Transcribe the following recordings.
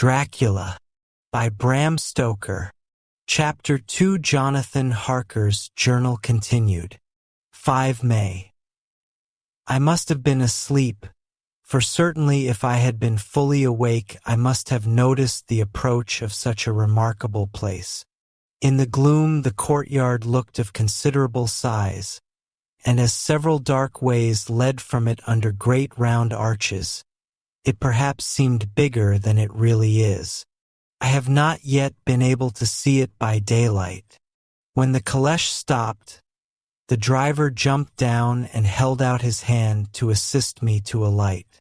Dracula by Bram Stoker. Chapter 2. Jonathan Harker's Journal continued. 5 May. I must have been asleep, for certainly if I had been fully awake I must have noticed the approach of such a remarkable place. In the gloom the courtyard looked of considerable size, and as several dark ways led from it under great round arches, it perhaps seemed bigger than it really is. I have not yet been able to see it by daylight. When the calèche stopped, the driver jumped down and held out his hand to assist me to alight.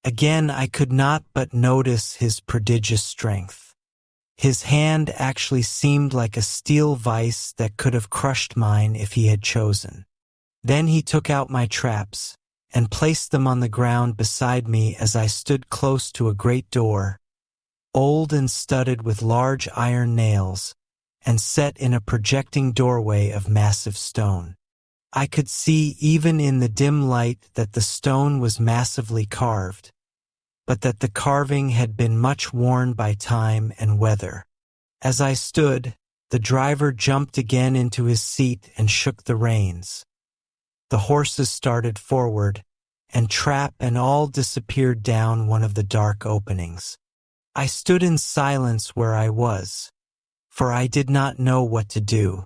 Again I could not but notice his prodigious strength. His hand actually seemed like a steel vice that could have crushed mine if he had chosen. Then he took out my traps and placed them on the ground beside me as I stood close to a great door, old and studded with large iron nails, and set in a projecting doorway of massive stone. I could see even in the dim light that the stone was massively carved, but that the carving had been much worn by time and weather. As I stood, the driver jumped again into his seat and shook the reins. The horses started forward, and trap and all disappeared down one of the dark openings. I stood in silence where I was, for I did not know what to do.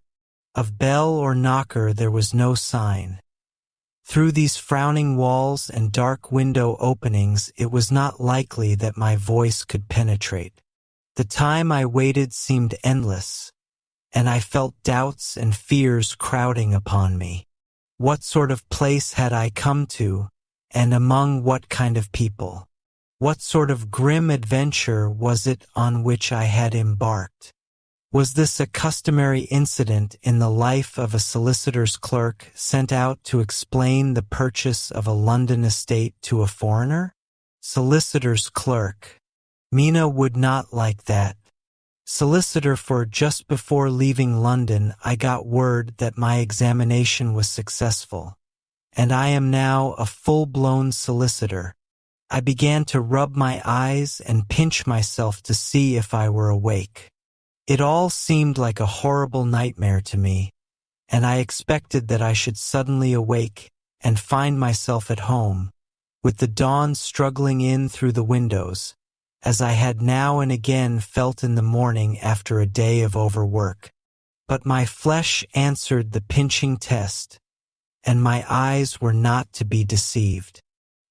Of bell or knocker there was no sign. Through these frowning walls and dark window openings it was not likely that my voice could penetrate. The time I waited seemed endless, and I felt doubts and fears crowding upon me. What sort of place had I come to, and among what kind of people? What sort of grim adventure was it on which I had embarked? Was this a customary incident in the life of a solicitor's clerk sent out to explain the purchase of a London estate to a foreigner? Solicitor's clerk. Mina would not like that. Solicitor, for just before leaving London I got word that my examination was successful, and I am now a full-blown solicitor. I began to rub my eyes and pinch myself to see if I were awake. It all seemed like a horrible nightmare to me, and I expected that I should suddenly awake and find myself at home, with the dawn struggling in through the windows, as I had now and again felt in the morning after a day of overwork. But my flesh answered the pinching test, and my eyes were not to be deceived.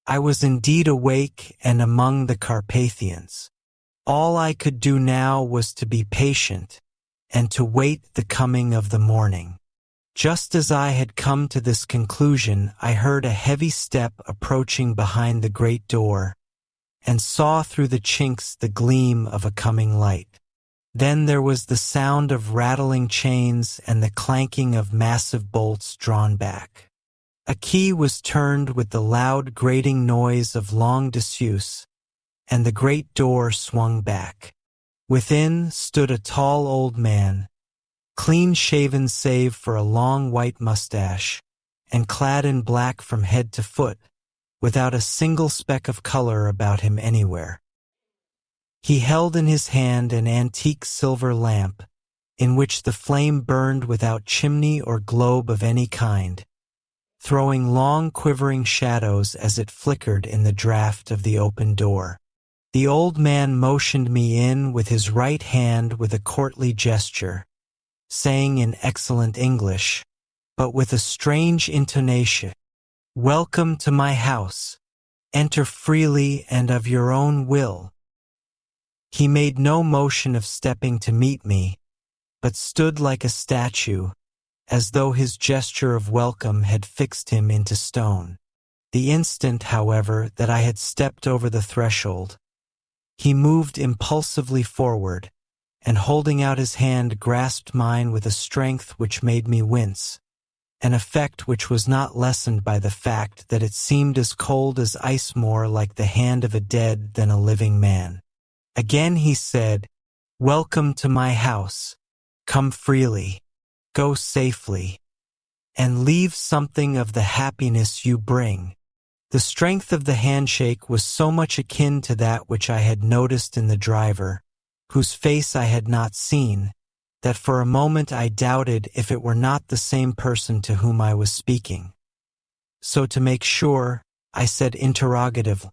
I was indeed awake and among the Carpathians. All I could do now was to be patient and to wait the coming of the morning. Just as I had come to this conclusion, I heard a heavy step approaching behind the great door, and saw through the chinks the gleam of a coming light. Then there was the sound of rattling chains and the clanking of massive bolts drawn back. A key was turned with the loud grating noise of long disuse, and the great door swung back. Within stood a tall old man, clean-shaven save for a long white mustache, and clad in black from head to foot, without a single speck of color about him anywhere. He held in his hand an antique silver lamp, in which the flame burned without chimney or globe of any kind, throwing long quivering shadows as it flickered in the draught of the open door. The old man motioned me in with his right hand with a courtly gesture, saying in excellent English, but with a strange intonation, "Welcome to my house. Enter freely and of your own will." He made no motion of stepping to meet me, but stood like a statue, as though his gesture of welcome had fixed him into stone. The instant, however, that I had stepped over the threshold, he moved impulsively forward, and holding out his hand grasped mine with a strength which made me wince, an effect which was not lessened by the fact that it seemed as cold as ice, more like the hand of a dead than a living man. Again he said, "Welcome to my house. Come freely, go safely, and leave something of the happiness you bring." The strength of the handshake was so much akin to that which I had noticed in the driver, whose face I had not seen, that for a moment I doubted if it were not the same person to whom I was speaking. So to make sure, I said interrogatively,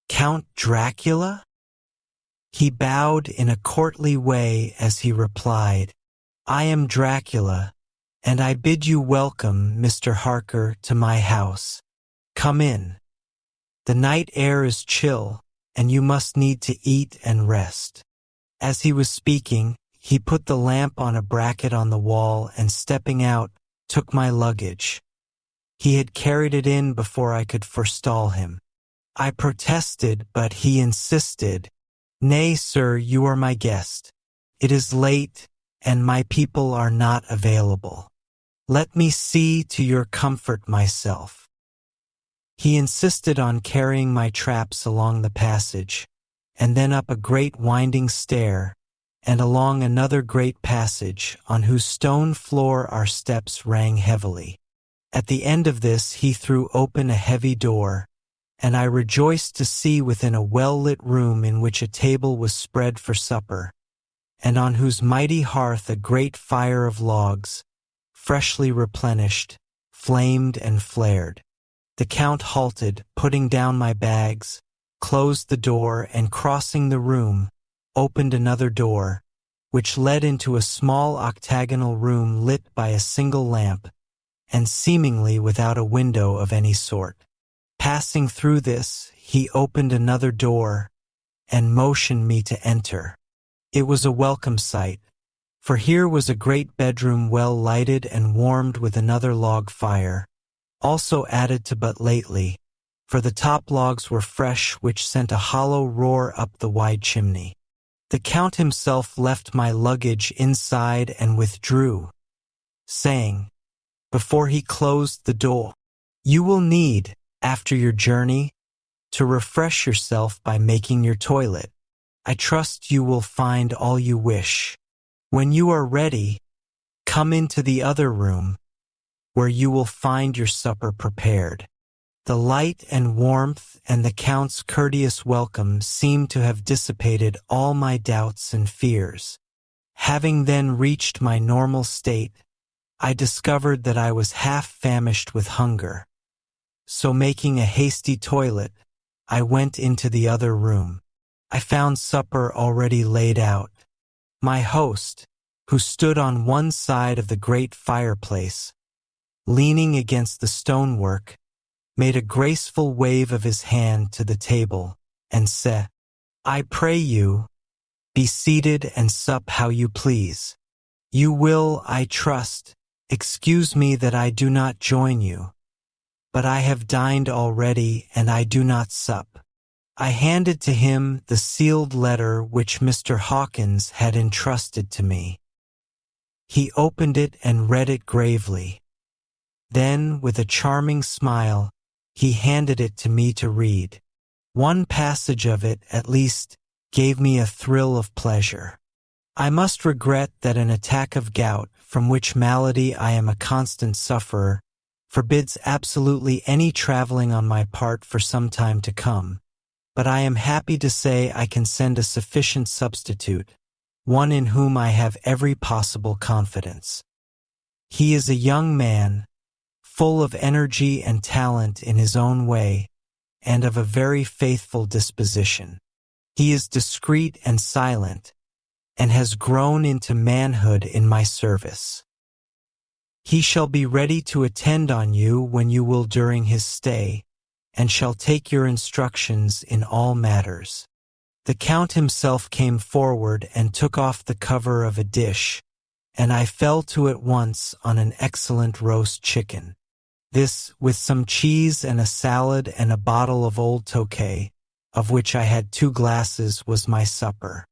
"Count Dracula?" He bowed in a courtly way as he replied, "I am Dracula, and I bid you welcome, Mr. Harker, to my house. Come in. The night air is chill, and you must need to eat and rest." As he was speaking, he put the lamp on a bracket on the wall and, stepping out, took my luggage. He had carried it in before I could forestall him. I protested, but he insisted, "Nay, sir, you are my guest. It is late, and my people are not available. Let me see to your comfort myself." He insisted on carrying my traps along the passage, and then up a great winding stair, and along another great passage, on whose stone floor our steps rang heavily. At the end of this he threw open a heavy door, and I rejoiced to see within a well-lit room in which a table was spread for supper, and on whose mighty hearth a great fire of logs, freshly replenished, flamed and flared. The Count halted, putting down my bags, closed the door, and crossing the room, opened another door, which led into a small octagonal room lit by a single lamp, and seemingly without a window of any sort. Passing through this, he opened another door, and motioned me to enter. It was a welcome sight, for here was a great bedroom well lighted and warmed with another log fire, also added to but lately, for the top logs were fresh, which sent a hollow roar up the wide chimney. The Count himself left my luggage inside and withdrew, saying, before he closed the door, "You will need, after your journey, to refresh yourself by making your toilet. I trust you will find all you wish. When you are ready, come into the other room, where you will find your supper prepared." The light and warmth and the Count's courteous welcome seemed to have dissipated all my doubts and fears. Having then reached my normal state, I discovered that I was half famished with hunger. So making a hasty toilet, I went into the other room. I found supper already laid out. My host, who stood on one side of the great fireplace, leaning against the stonework, made a graceful wave of his hand to the table, and said, "I pray you, be seated and sup how you please. You will, I trust, excuse me that I do not join you, but I have dined already and I do not sup." I handed to him the sealed letter which Mr. Hawkins had entrusted to me. He opened it and read it gravely. Then, with a charming smile, he handed it to me to read. One passage of it, at least, gave me a thrill of pleasure. "I must regret that an attack of gout, from which malady I am a constant sufferer, forbids absolutely any traveling on my part for some time to come. But I am happy to say I can send a sufficient substitute, one in whom I have every possible confidence. He is a young man, full of energy and talent in his own way, and of a very faithful disposition. He is discreet and silent, and has grown into manhood in my service. He shall be ready to attend on you when you will during his stay, and shall take your instructions in all matters." The Count himself came forward and took off the cover of a dish, and I fell to at once on an excellent roast chicken. This, with some cheese and a salad and a bottle of old Tokay, of which I had 2 glasses, was my supper.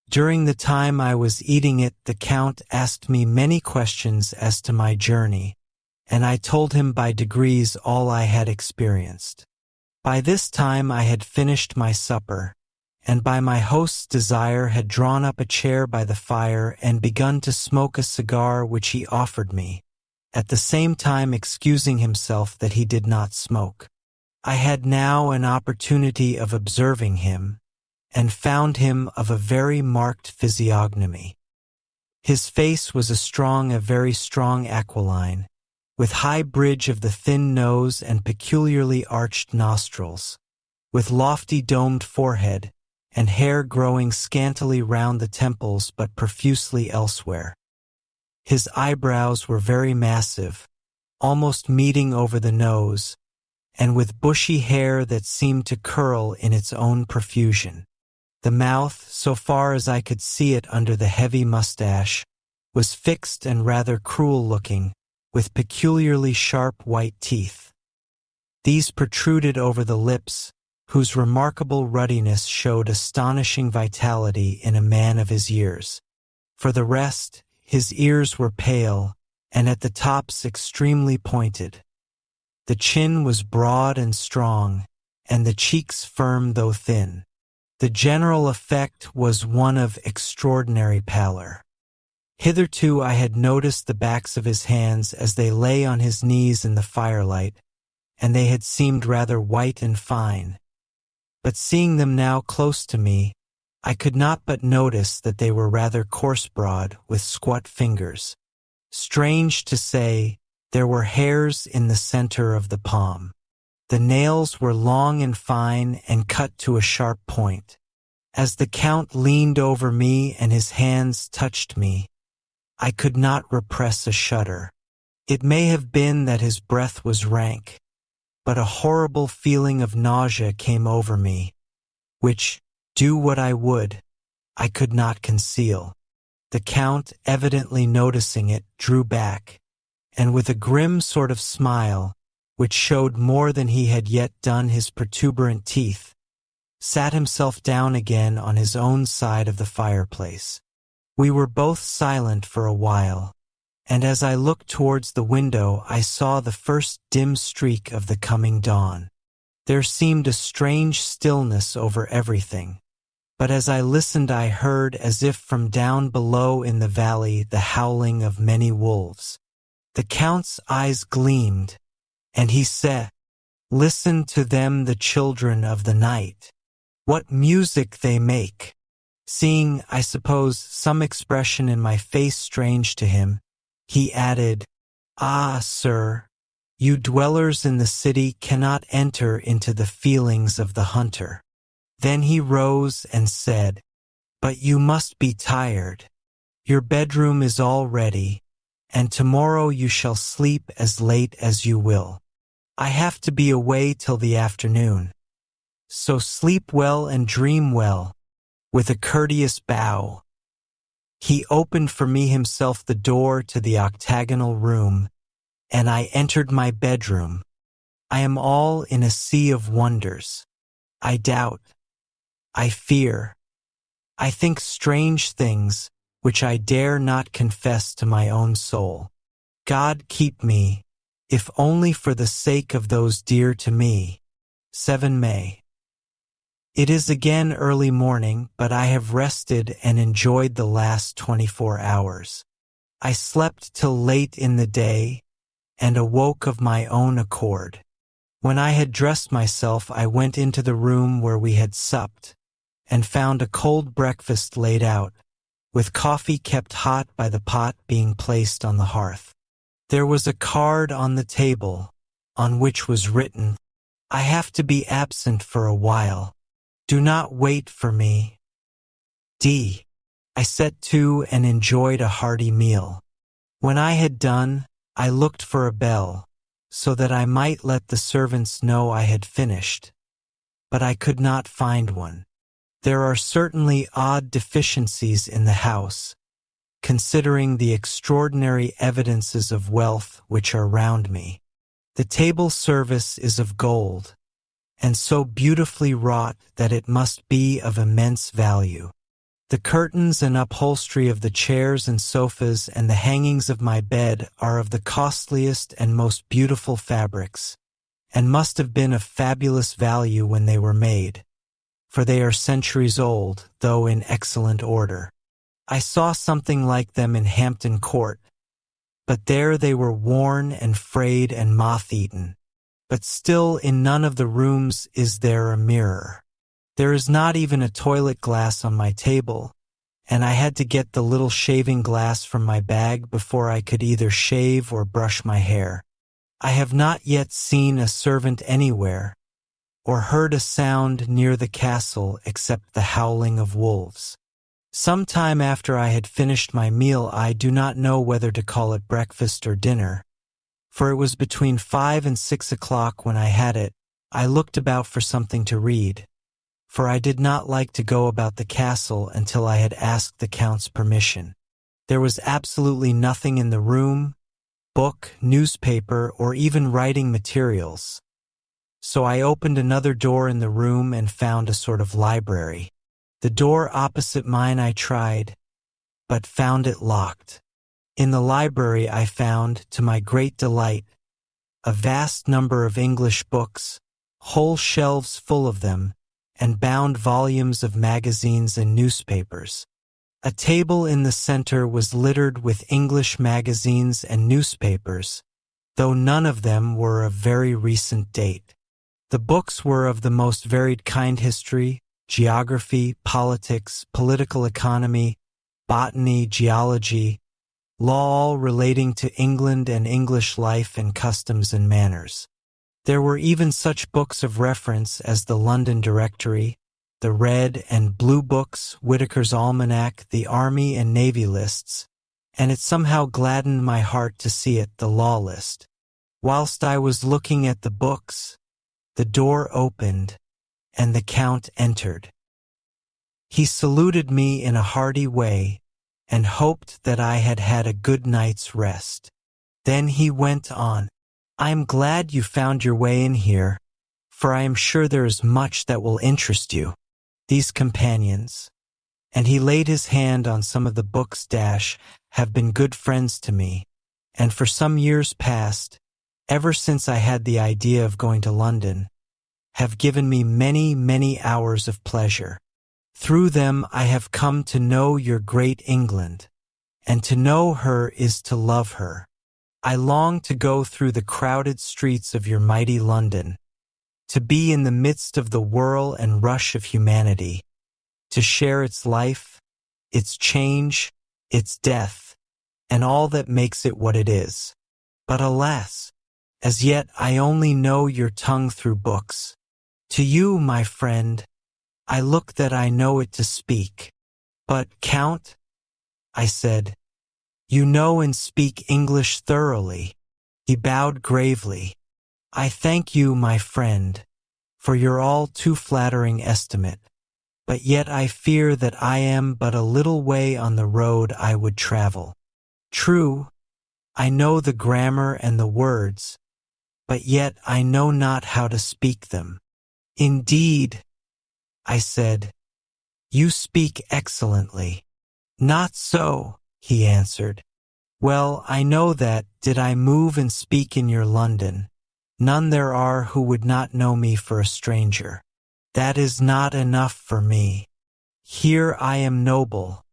During the time I was eating it, the Count asked me many questions as to my journey, and I told him by degrees all I had experienced. By this time I had finished my supper, and by my host's desire had drawn up a chair by the fire and begun to smoke a cigar which he offered me, at the same time excusing himself that he did not smoke. I had now an opportunity of observing him, and found him of a very marked physiognomy. His face was a very strong aquiline, with high bridge of the thin nose and peculiarly arched nostrils, with lofty domed forehead, and hair growing scantily round the temples but profusely elsewhere. His eyebrows were very massive, almost meeting over the nose, and with bushy hair that seemed to curl in its own profusion. The mouth, so far as I could see it under the heavy mustache, was fixed and rather cruel-looking, with peculiarly sharp white teeth. These protruded over the lips, whose remarkable ruddiness showed astonishing vitality in a man of his years. For the rest, his ears were pale, and at the tops extremely pointed. The chin was broad and strong, and the cheeks firm though thin. The general effect was one of extraordinary pallor. Hitherto I had noticed the backs of his hands as they lay on his knees in the firelight, and they had seemed rather white and fine. But seeing them now close to me, I could not but notice that they were rather coarse-browed, with squat fingers. Strange to say, there were hairs in the center of the palm. The nails were long and fine and cut to a sharp point. As the Count leaned over me and his hands touched me, I could not repress a shudder. It may have been that his breath was rank, but a horrible feeling of nausea came over me, which, do what I would, I could not conceal. The Count, evidently noticing it, drew back, and with a grim sort of smile, which showed more than he had yet done his protuberant teeth, sat himself down again on his own side of the fireplace. We were both silent for a while, and as I looked towards the window I saw the first dim streak of the coming dawn. There seemed a strange stillness over everything, but as I listened I heard, as if from down below in the valley, the howling of many wolves. The Count's eyes gleamed, and he said, "Listen to them, the children of the night. What music they make!" Seeing, I suppose, some expression in my face strange to him, he added, "Ah, sir, you dwellers in the city cannot enter into the feelings of the hunter." Then he rose and said, "But you must be tired. Your bedroom is all ready, and tomorrow you shall sleep as late as you will. I have to be away till the afternoon. So sleep well and dream well." With a courteous bow, he opened for me himself the door to the octagonal room, and I entered my bedroom. I am all in a sea of wonders. I doubt. I fear. I think strange things, which I dare not confess to my own soul. God keep me, if only for the sake of those dear to me. 7 May. It is again early morning, but I have rested and enjoyed the last 24 hours. I slept till late in the day, and awoke of my own accord. When I had dressed myself, I went into the room where we had supped, and found a cold breakfast laid out, with coffee kept hot by the pot being placed on the hearth. There was a card on the table, on which was written, "I have to be absent for a while. Do not wait for me. D." I set to and enjoyed a hearty meal. When I had done, I looked for a bell, so that I might let the servants know I had finished, but I could not find one. There are certainly odd deficiencies in the house, considering the extraordinary evidences of wealth which are round me. The table service is of gold, and so beautifully wrought that it must be of immense value. The curtains and upholstery of the chairs and sofas and the hangings of my bed are of the costliest and most beautiful fabrics, and must have been of fabulous value when they were made, for they are centuries old, though in excellent order. I saw something like them in Hampton Court, but there they were worn and frayed and moth-eaten. but still in none of the rooms is there a mirror. There is not even a toilet glass on my table, and I had to get the little shaving glass from my bag before I could either shave or brush my hair. I have not yet seen a servant anywhere, or heard a sound near the castle except the howling of wolves. Some time after I had finished my meal, I do not know whether to call it breakfast or dinner, for it was between 5 and 6 o'clock when I had it. I looked about for something to read, for I did not like to go about the castle until I had asked the Count's permission. There was absolutely nothing in the room, book, newspaper, or even writing materials. So I opened another door in the room and found a sort of library. The door opposite mine I tried, but found it locked. In the library I found, to my great delight, a vast number of English books, whole shelves full of them, and bound volumes of magazines and newspapers. A table in the center was littered with English magazines and newspapers, though none of them were of very recent date. The books were of the most varied kind: history, geography, politics, political economy, botany, geology, law, all relating to England and English life and customs and manners. There were even such books of reference as the London Directory, the Red and Blue Books, Whitaker's Almanac, the Army and Navy lists, and it somehow gladdened my heart to see it, the law list. Whilst I was looking at the books, the door opened, and the Count entered. He saluted me in a hearty way, and hoped that I had had a good night's rest. Then he went on, "I am glad you found your way in here, for I am sure there is much that will interest you. These companions," and he laid his hand on some of the books, "have been good friends to me, and for some years past, ever since I had the idea of going to London, have given me many, many hours of pleasure. Through them I have come to know your great England, and to know her is to love her. I long to go through the crowded streets of your mighty London, to be in the midst of the whirl and rush of humanity, to share its life, its change, its death, and all that makes it what it is. But alas, as yet I only know your tongue through books. To you, my friend, I look that I know it to speak. But, Count," I said, "you know and speak English thoroughly." He bowed gravely. "I thank you, my friend, for your all too flattering estimate, but yet I fear that I am but a little way on the road I would travel. True, I know the grammar and the words, but yet I know not how to speak them." "Indeed," I said, "you speak excellently." "Not so," he answered. "Well, I know that, did I move and speak in your London, none there are who would not know me for a stranger. That is not enough for me. Here I am noble.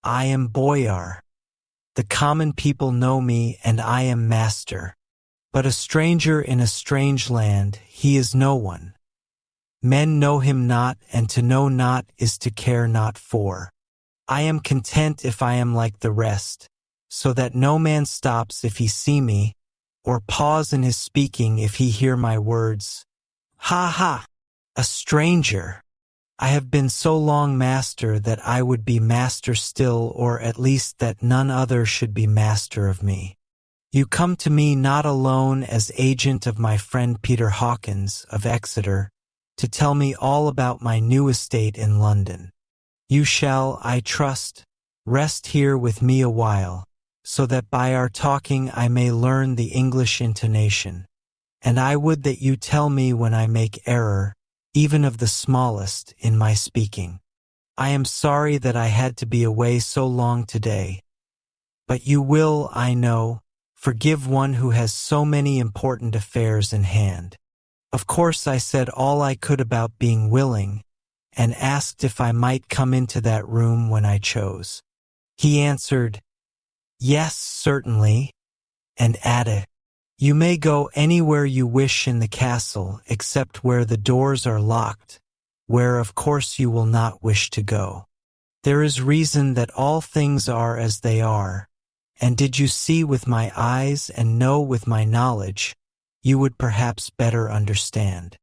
I am boyar. The common people know me, and I am master. But a stranger in a strange land, he is no one. Men know him not, and to know not is to care not for. I am content if I am like the rest, so that no man stops if he see me, or pause in his speaking if he hear my words. Ha ha! A stranger! I have been so long master that I would be master still, or at least that none other should be master of me. You come to me not alone as agent of my friend Peter Hawkins of Exeter, to tell me all about my new estate in London. You shall, I trust, rest here with me a while, so that by our talking I may learn the English intonation, and I would that you tell me when I make error, even of the smallest, in my speaking. I am sorry that I had to be away so long today, but you will, I know, forgive one who has so many important affairs in hand." Of course I said all I could about being willing, and asked if I might come into that room when I chose. He answered, "Yes, certainly," and added, You may go anywhere you wish in the castle except where the doors are locked, where of course you will not wish to go. There is reason that all things are as they are, and did you see with my eyes and know with my knowledge, you would perhaps better understand.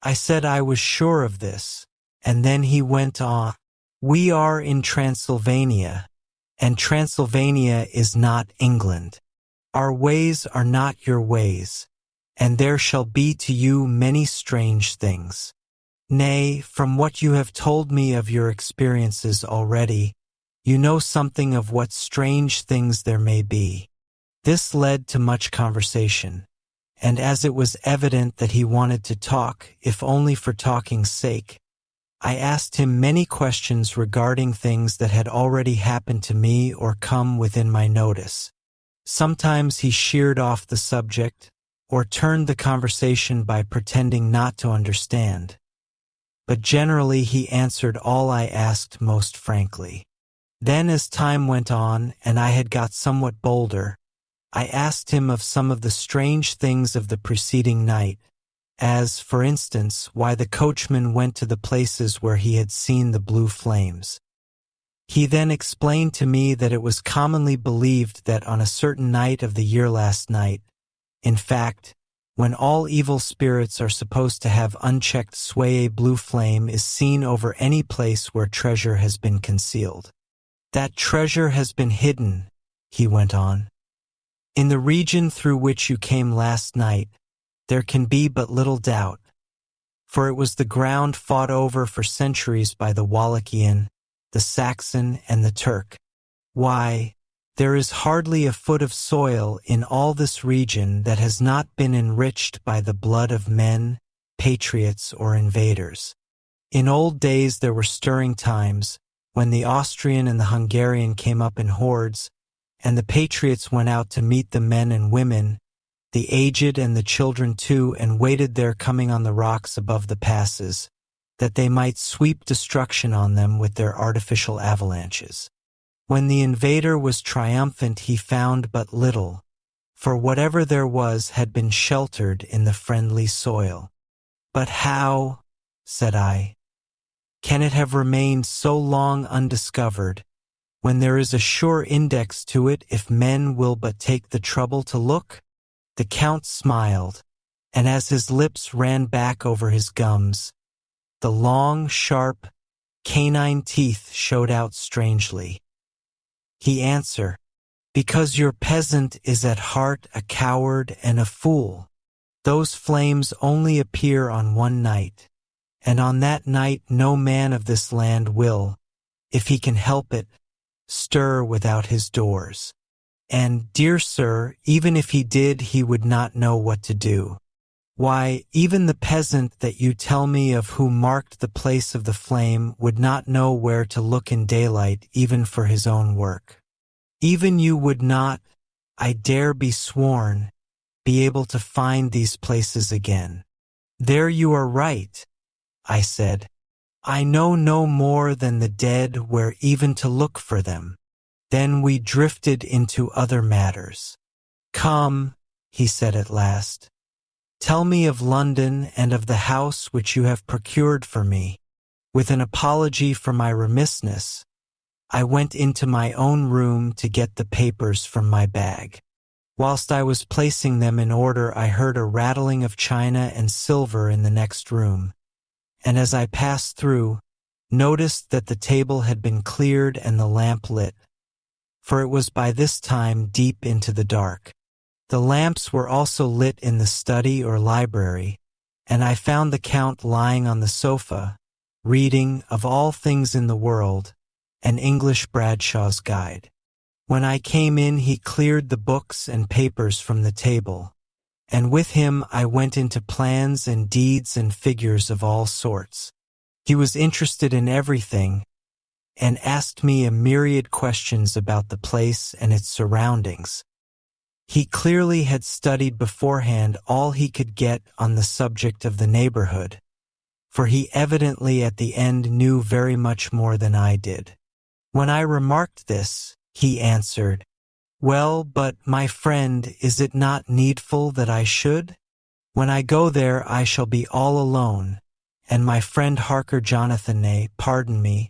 I said I was sure of this, and then he went on. We are in Transylvania, and Transylvania is not England. Our ways are not your ways, and there shall be to you many strange things. Nay, from what you have told me of your experiences already, you know something of what strange things there may be. This led to much conversation, and as it was evident that he wanted to talk, if only for talking's sake, I asked him many questions regarding things that had already happened to me or come within my notice. Sometimes he sheered off the subject, or turned the conversation by pretending not to understand. But generally he answered all I asked most frankly. Then as time went on and I had got somewhat bolder, I asked him of some of the strange things of the preceding night, as, for instance, why the coachman went to the places where he had seen the blue flames. He then explained to me that it was commonly believed that on a certain night of the year last night, in fact, when all evil spirits are supposed to have unchecked sway, a blue flame is seen over any place where treasure has been concealed. That treasure has been hidden, he went on. In the region through which you came last night, there can be but little doubt, for it was the ground fought over for centuries by the Wallachian, the Saxon, and the Turk. Why, there is hardly a foot of soil in all this region that has not been enriched by the blood of men, patriots, or invaders. In old days there were stirring times, when the Austrian and the Hungarian came up in hordes, and the patriots went out to meet the men and women, the aged and the children too, and waited there coming on the rocks above the passes, that they might sweep destruction on them with their artificial avalanches. When the invader was triumphant he found but little, for whatever there was had been sheltered in the friendly soil. But how, said I, can it have remained so long undiscovered, when there is a sure index to it if men will but take the trouble to look? The Count smiled, and as his lips ran back over his gums, the long, sharp, canine teeth showed out strangely. He answered, because your peasant is at heart a coward and a fool. Those flames only appear on one night, and on that night no man of this land will, if he can help it, stir without his doors. And, dear sir, even if he did, he would not know what to do. Why, even the peasant that you tell me of who marked the place of the flame would not know where to look in daylight even for his own work. Even you would not, I dare be sworn, be able to find these places again. There you are right, I said. I know no more than the dead where even to look for them. Then we drifted into other matters. Come, he said at last. Tell me of London and of the house which you have procured for me. With an apology for my remissness, I went into my own room to get the papers from my bag. Whilst I was placing them in order, I heard a rattling of china and silver in the next room, and as I passed through, noticed that the table had been cleared and the lamp lit, for it was by this time deep into the dark. The lamps were also lit in the study or library, and I found the Count lying on the sofa, reading, of all things in the world, an English Bradshaw's Guide. When I came in, he cleared the books and papers from the table, and with him I went into plans and deeds and figures of all sorts. He was interested in everything, and asked me a myriad questions about the place and its surroundings. He clearly had studied beforehand all he could get on the subject of the neighborhood, for he evidently at the end knew very much more than I did. When I remarked this, he answered, Well, but, my friend, is it not needful that I should? When I go there I shall be all alone, and my friend Harker Jonathan, nay, pardon me,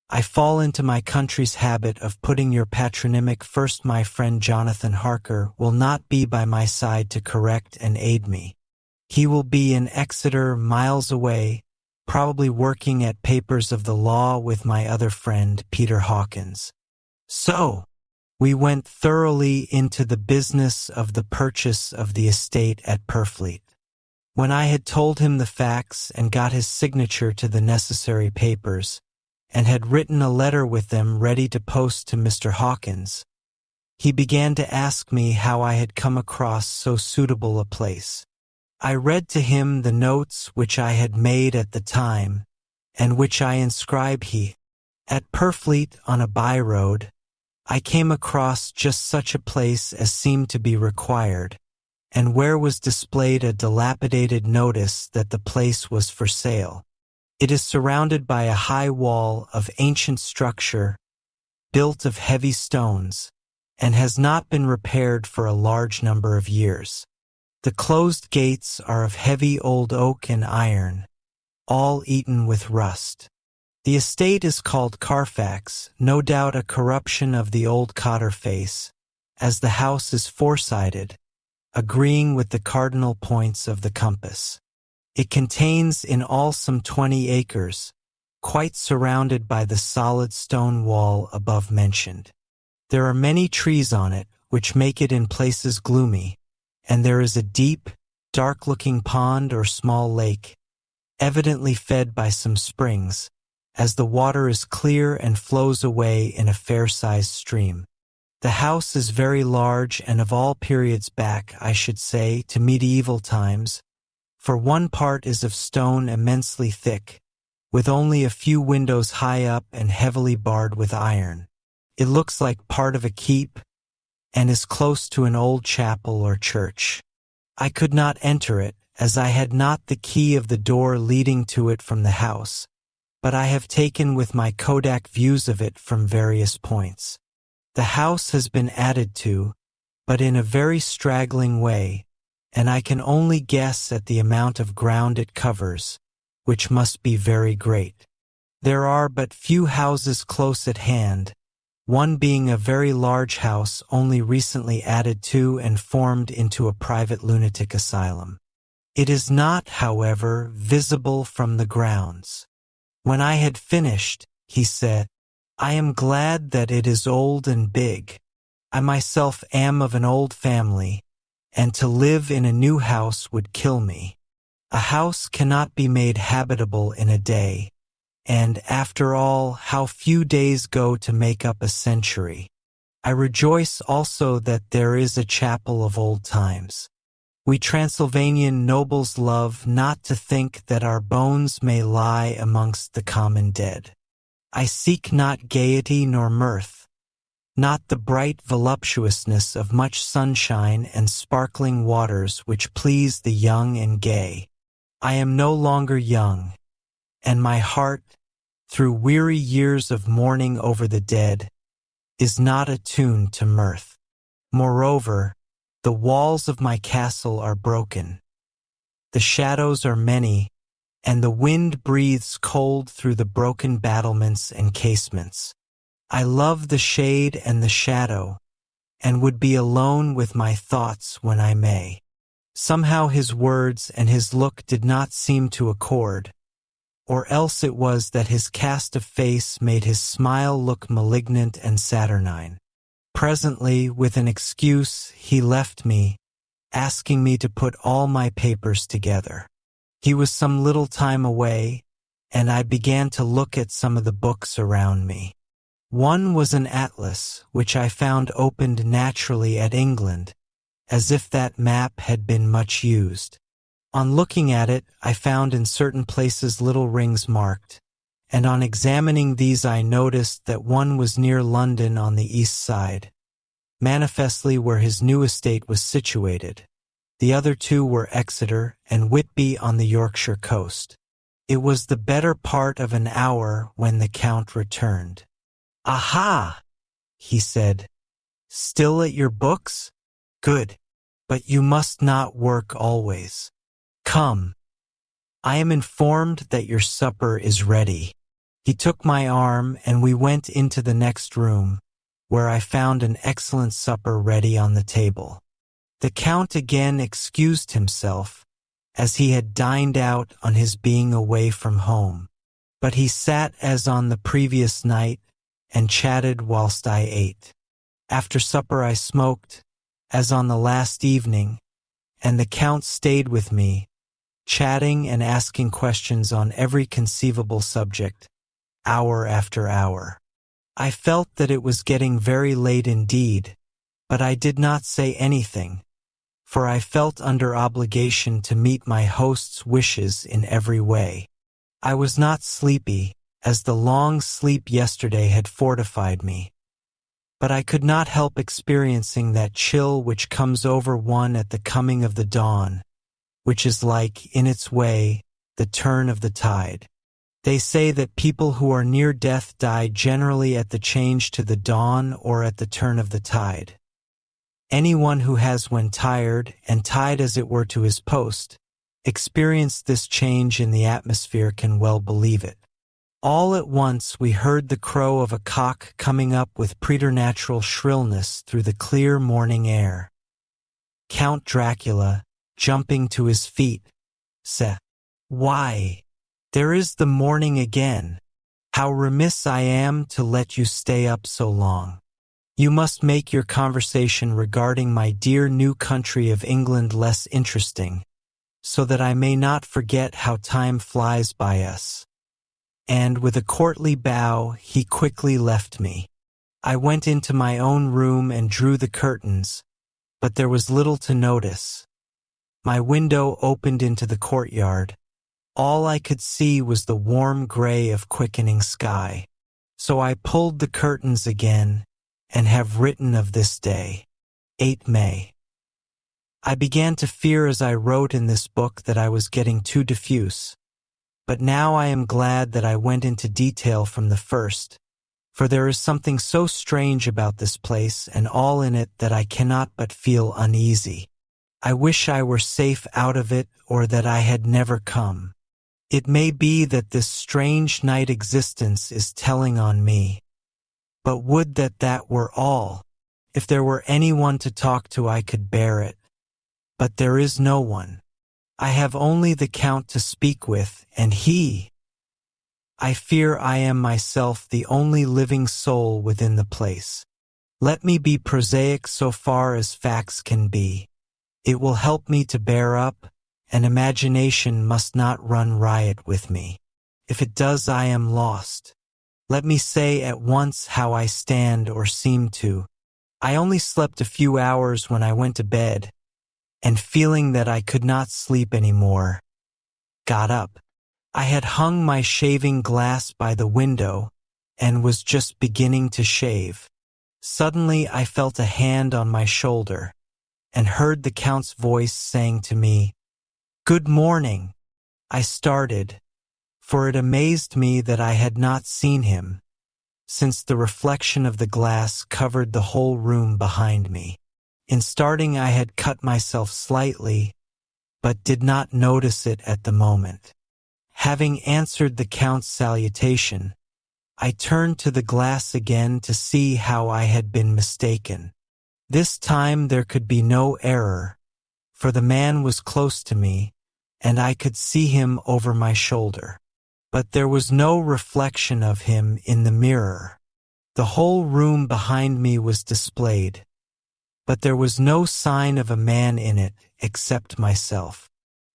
I fall into my country's habit of putting your patronymic first. My friend Jonathan Harker will not be by my side to correct and aid me. He will be in Exeter, miles away, probably working at papers of the law with my other friend, Peter Hawkins. So, we went thoroughly into the business of the purchase of the estate at Purfleet. When I had told him the facts and got his signature to the necessary papers, and had written a letter with them ready to post to Mr. Hawkins, he began to ask me how I had come across so suitable a place. I read to him the notes which I had made at the time, and which I inscribed he. At Purfleet, on a by-road, I came across just such a place as seemed to be required, and where was displayed a dilapidated notice that the place was for sale. It is surrounded by a high wall of ancient structure, built of heavy stones, and has not been repaired for a large number of years. The closed gates are of heavy old oak and iron, all eaten with rust. The estate is called Carfax, no doubt a corruption of the old Cotter face, as the house is four-sided, agreeing with the cardinal points of the compass. It contains in all some 20 acres, quite surrounded by the solid stone wall above mentioned. There are many trees on it, which make it in places gloomy, and there is a deep, dark-looking pond or small lake, evidently fed by some springs, as the water is clear and flows away in a fair-sized stream. The house is very large and of all periods back, I should say, to medieval times, for one part is of stone immensely thick, with only a few windows high up and heavily barred with iron. It looks like part of a keep, and is close to an old chapel or church. I could not enter it, as I had not the key of the door leading to it from the house, but I have taken with my Kodak views of it from various points. The house has been added to, but in a very straggling way, and I can only guess at the amount of ground it covers, which must be very great. There are but few houses close at hand, one being a very large house only recently added to and formed into a private lunatic asylum. It is not, however, visible from the grounds. When I had finished, he said, "I am glad that it is old and big. I myself am of an old family, and to live in a new house would kill me. A house cannot be made habitable in a day, and, after all, how few days go to make up a century. I rejoice also that there is a chapel of old times. We Transylvanian nobles love not to think that our bones may lie amongst the common dead. I seek not gaiety nor mirth, not the bright voluptuousness of much sunshine and sparkling waters which please the young and gay. I am no longer young, and my heart, through weary years of mourning over the dead, is not attuned to mirth. Moreover, the walls of my castle are broken. The shadows are many, and the wind breathes cold through the broken battlements and casements. I love the shade and the shadow, and would be alone with my thoughts when I may." Somehow his words and his look did not seem to accord, or else it was that his cast of face made his smile look malignant and saturnine. Presently, with an excuse, he left me, asking me to put all my papers together. He was some little time away, and I began to look at some of the books around me. One was an atlas, which I found opened naturally at England, as if that map had been much used. On looking at it, I found in certain places little rings marked, and on examining these I noticed that one was near London on the east side, manifestly where his new estate was situated. The other two were Exeter and Whitby on the Yorkshire coast. It was the better part of an hour when the Count returned. "Aha!" he said, Still at your books? Good. But you must not work always. Come. I am informed that your supper is ready. He took my arm and we went into the next room, where I found an excellent supper ready on the table. The Count again excused himself, as he had dined out on his being away from home. But he sat as on the previous night and chatted whilst I ate. After supper I smoked, as on the last evening, and the Count stayed with me, chatting and asking questions on every conceivable subject, hour after hour. I felt that it was getting very late indeed, but I did not say anything, for I felt under obligation to meet my host's wishes in every way. I was not sleepy, as the long sleep yesterday had fortified me, but I could not help experiencing that chill which comes over one at the coming of the dawn, which is like, in its way, the turn of the tide. They say that people who are near death die generally at the change to the dawn or at the turn of the tide. Anyone who has, when tired, and tied as it were to his post, experienced this change in the atmosphere can well believe it. All at once we heard the crow of a cock coming up with preternatural shrillness through the clear morning air. Count Dracula, jumping to his feet, said, "Why, there is the morning again. How remiss I am to let you stay up so long. You must make your conversation regarding my dear new country of England less interesting, so that I may not forget how time flies by us." And with a courtly bow, he quickly left me. I went into my own room and drew the curtains, but there was little to notice. My window opened into the courtyard. All I could see was the warm gray of quickening sky. So I pulled the curtains again, and have written of this day, 8 May. I began to fear as I wrote in this book that I was getting too diffuse. But now I am glad that I went into detail from the first, for there is something so strange about this place and all in it that I cannot but feel uneasy. I wish I were safe out of it, or that I had never come. It may be that this strange night existence is telling on me. But would that that were all. If there were anyone to talk to I could bear it. But there is no one. I have only the Count to speak with, and I fear I am myself the only living soul within the place. Let me be prosaic so far as facts can be. It will help me to bear up, and imagination must not run riot with me. If it does, I am lost. Let me say at once how I stand or seem to. I only slept a few hours when I went to bed, and feeling that I could not sleep any more, got up. I had hung my shaving glass by the window, and was just beginning to shave. Suddenly I felt a hand on my shoulder, and heard the Count's voice saying to me, "Good morning." I started, for it amazed me that I had not seen him, since the reflection of the glass covered the whole room behind me. In starting I had cut myself slightly, but did not notice it at the moment. Having answered the Count's salutation, I turned to the glass again to see how I had been mistaken. This time there could be no error, for the man was close to me, and I could see him over my shoulder. But there was no reflection of him in the mirror. The whole room behind me was displayed, but there was no sign of a man in it except myself.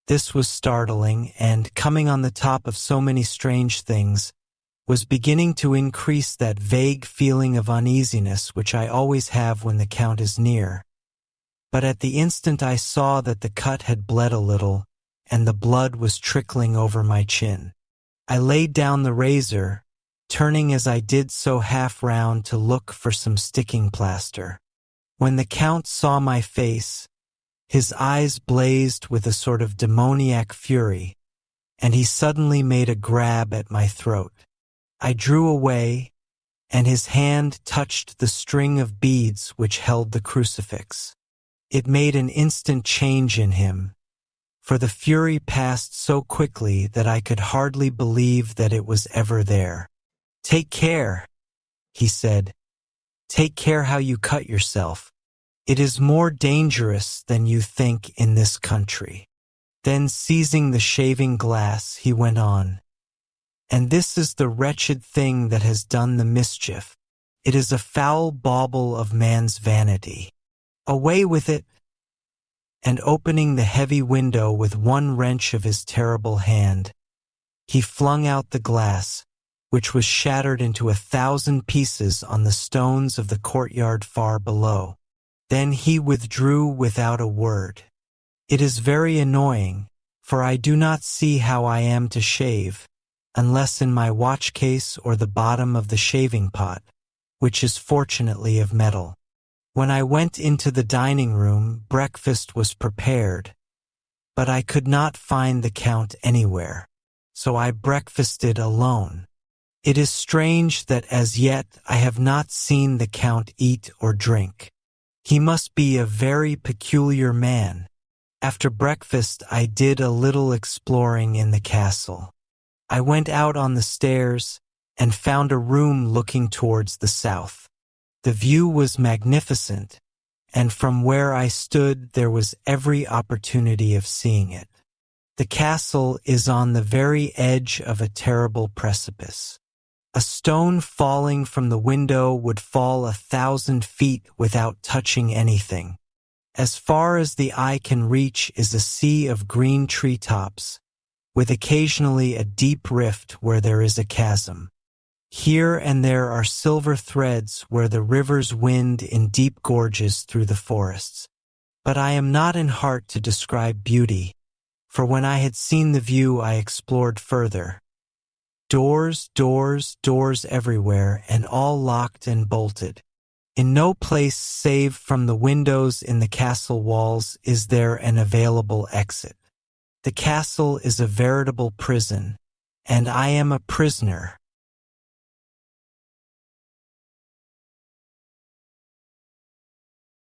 This was startling, and, coming on the top of so many strange things, was beginning to increase that vague feeling of uneasiness which I always have when the Count is near. But at the instant I saw that the cut had bled a little, and the blood was trickling over my chin. I laid down the razor, turning as I did so half round to look for some sticking plaster. When the Count saw my face, his eyes blazed with a sort of demoniac fury, and he suddenly made a grab at my throat. I drew away, and his hand touched the string of beads which held the crucifix. It made an instant change in him, for the fury passed so quickly that I could hardly believe that it was ever there. "Take care," he said. "Take care how you cut yourself. It is more dangerous than you think in this country." Then, seizing the shaving glass, he went on. "And this is the wretched thing that has done the mischief. It is a foul bauble of man's vanity. Away with it!" And opening the heavy window with one wrench of his terrible hand, he flung out the glass, which was shattered into 1,000 pieces on the stones of the courtyard far below. Then he withdrew without a word. It is very annoying, for I do not see how I am to shave, unless in my watch case or the bottom of the shaving pot, which is fortunately of metal. When I went into the dining room, breakfast was prepared, but I could not find the Count anywhere, so I breakfasted alone. It is strange that as yet I have not seen the Count eat or drink. He must be a very peculiar man. After breakfast, I did a little exploring in the castle. I went out on the stairs and found a room looking towards the south. The view was magnificent, and from where I stood there was every opportunity of seeing it. The castle is on the very edge of a terrible precipice. A stone falling from the window would fall 1,000 feet without touching anything. As far as the eye can reach is a sea of green treetops, with occasionally a deep rift where there is a chasm. Here and there are silver threads where the rivers wind in deep gorges through the forests. But I am not in heart to describe beauty, for when I had seen the view I explored further. Doors, doors, doors everywhere, and all locked and bolted. In no place save from the windows in the castle walls is there an available exit. The castle is a veritable prison, and I am a prisoner,